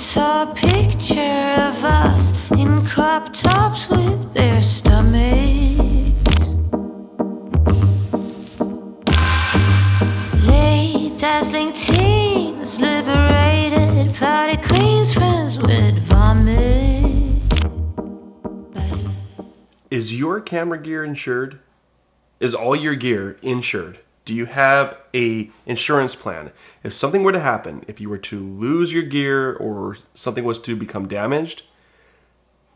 saw a picture of us in crop tops with bare stomachs. Late dazzling teens, liberated party queens, friends with vomit. Is your camera gear insured? Is all your gear insured? Do you have a insurance plan? If something were to happen, if you were to lose your gear or something was to become damaged,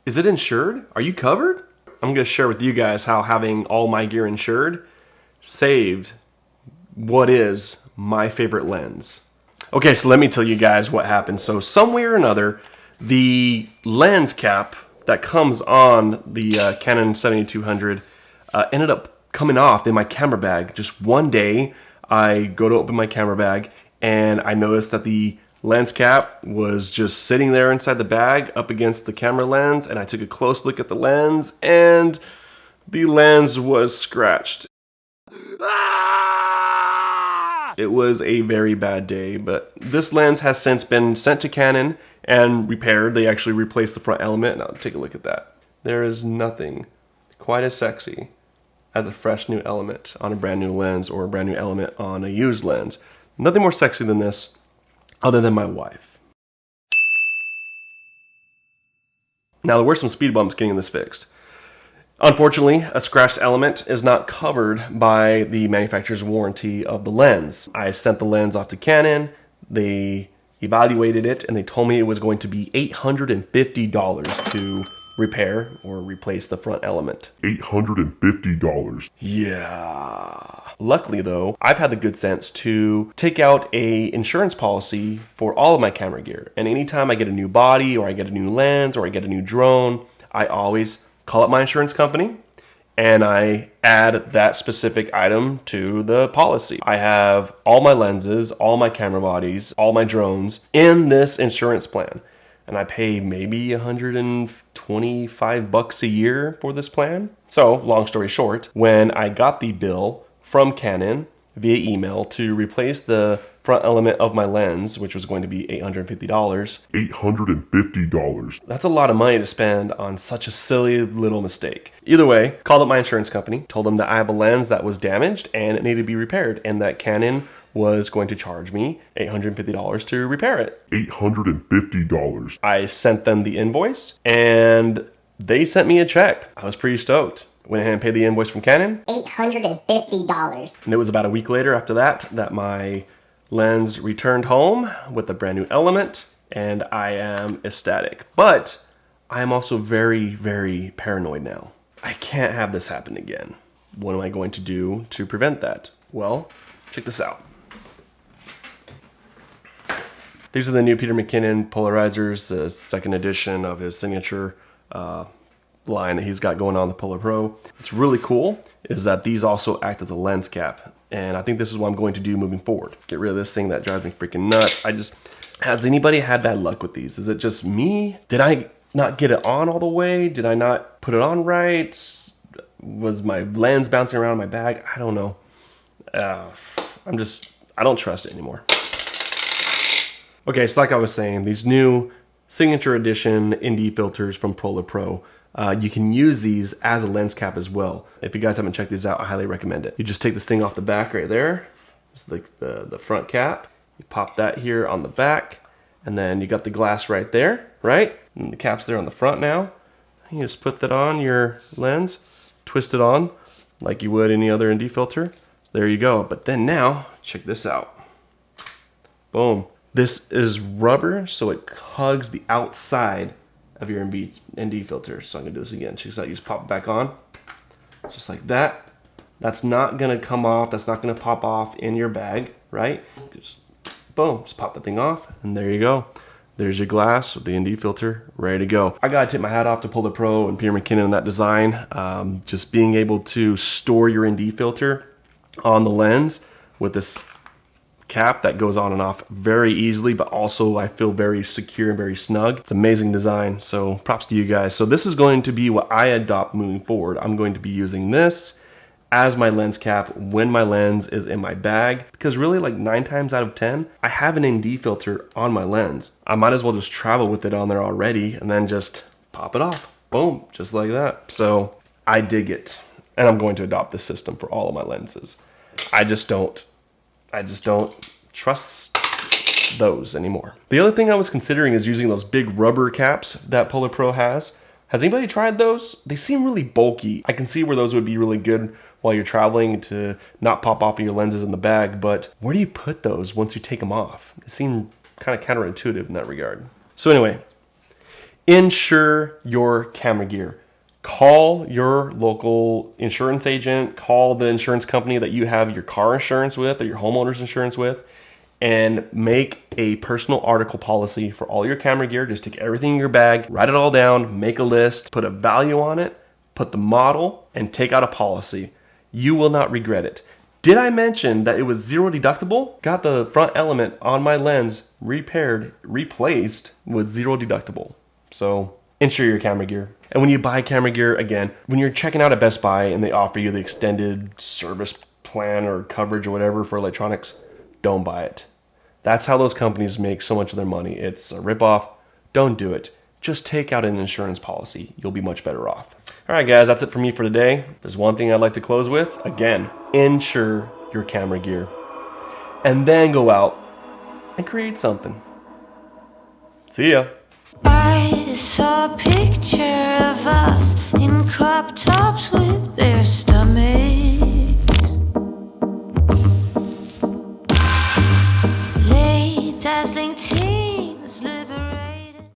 is it insured? Are you covered? I'm going to share with you guys how having all my gear insured saved what is my favorite lens. Okay, so let me tell you guys what happened. So somewhere or another, the lens cap that comes on the Canon 7200 ended up coming off in my camera bag. Just one day, I go to open my camera bag and I noticed that the lens cap was just sitting there inside the bag up against the camera lens, and I took a close look at the lens and the lens was scratched. It was a very bad day, but this lens has since been sent to Canon and repaired. They actually replaced the front element. Now take a look at that. There is nothing quite as sexy as a fresh new element on a brand new lens or a brand new element on a used lens. Nothing more sexy than this other than my wife. Now there were some speed bumps getting this fixed. Unfortunately, a scratched element is not covered by the manufacturer's warranty of the lens. I sent the lens off to Canon, they evaluated it, and they told me it was going to be $850 to repair or replace the front element. $850. Yeah. Luckily though, I've had the good sense to take out a insurance policy for all of my camera gear. And anytime I get a new body or I get a new lens or I get a new drone, I always call up my insurance company and I add that specific item to the policy. I have all my lenses, all my camera bodies, all my drones in this insurance plan. And I pay maybe $125 a year for this plan. So, long story short, when I got the bill from Canon via email to replace the front element of my lens, which was going to be $850. $850. That's a lot of money to spend on such a silly little mistake. Either way, called up my insurance company, told them that I have a lens that was damaged and it needed to be repaired, and that Canon was going to charge me $850 to repair it. $850. I sent them the invoice and they sent me a check. I was pretty stoked. Went ahead and paid the invoice from Canon. $850. And it was about a week later after that my lens returned home with a brand new element, and I am ecstatic. But I am also very, very paranoid now. I can't have this happen again. What am I going to do to prevent that? Well, check this out. These are the new Peter McKinnon polarizers, the second edition of his signature line that he's got going on the Polar Pro. What's really cool is that these also act as a lens cap, and I think this is what I'm going to do moving forward. Get rid of this thing that drives me freaking nuts. Has anybody had bad luck with these? Is it just me? Did I not get it on all the way? Did I not put it on right? Was my lens bouncing around in my bag? I don't know. I don't trust it anymore. Okay, so like I was saying, these new signature edition ND filters from Polar Pro, you can use these as a lens cap as well. If you guys haven't checked these out, I highly recommend it. You just take this thing off the back right there. It's like the front cap. You pop that here on the back, and then you got the glass right there, right? And the cap's there on the front now. You just put that on your lens, twist it on like you would any other ND filter. There you go. But then now, check this out. Boom. This is rubber, so it hugs the outside of your ND filter. So I'm gonna do this again. Check this out. You just pop it back on, just like that. That's not gonna come off. That's not gonna pop off in your bag, right? Just boom, just pop the thing off, and there you go. There's your glass with the ND filter ready to go. I gotta tip my hat off to Polar Pro and Peter McKinnon on that design. Just being able to store your ND filter on the lens with this cap that goes on and off very easily, but also I feel very secure and very snug. It's amazing design, so props to you guys. So this is going to be what I adopt moving forward. I'm going to be using this as my lens cap when my lens is in my bag, because really like 9 times out of 10, I have an ND filter on my lens. I might as well just travel with it on there already and then just pop it off. Boom, just like that. So I dig it. And I'm going to adopt this system for all of my lenses. I just don't trust those anymore. The other thing I was considering is using those big rubber caps that Polar Pro has. Has anybody tried those? They seem really bulky. I can see where those would be really good while you're traveling to not pop off of your lenses in the bag, but where do you put those once you take them off? It seemed kind of counterintuitive in that regard. So anyway, insure your camera gear. Call your local insurance agent, call the insurance company that you have your car insurance with or your homeowner's insurance with, and make a personal article policy for all your camera gear. Just take everything in your bag, write it all down, make a list, put a value on it, put the model, and take out a policy. You will not regret it. Did I mention that it was 0 deductible? Got the front element on my lens repaired, replaced with 0 deductible. So insure your camera gear. And when you buy camera gear, again, when you're checking out at Best Buy and they offer you the extended service plan or coverage or whatever for electronics, don't buy it. That's how those companies make so much of their money. It's a ripoff. Don't do it. Just take out an insurance policy. You'll be much better off. All right, guys, that's it for me for today. There's one thing I'd like to close with. Again, insure your camera gear. And then go out and create something. See ya. I saw a picture of us in crop tops with bare stomachs.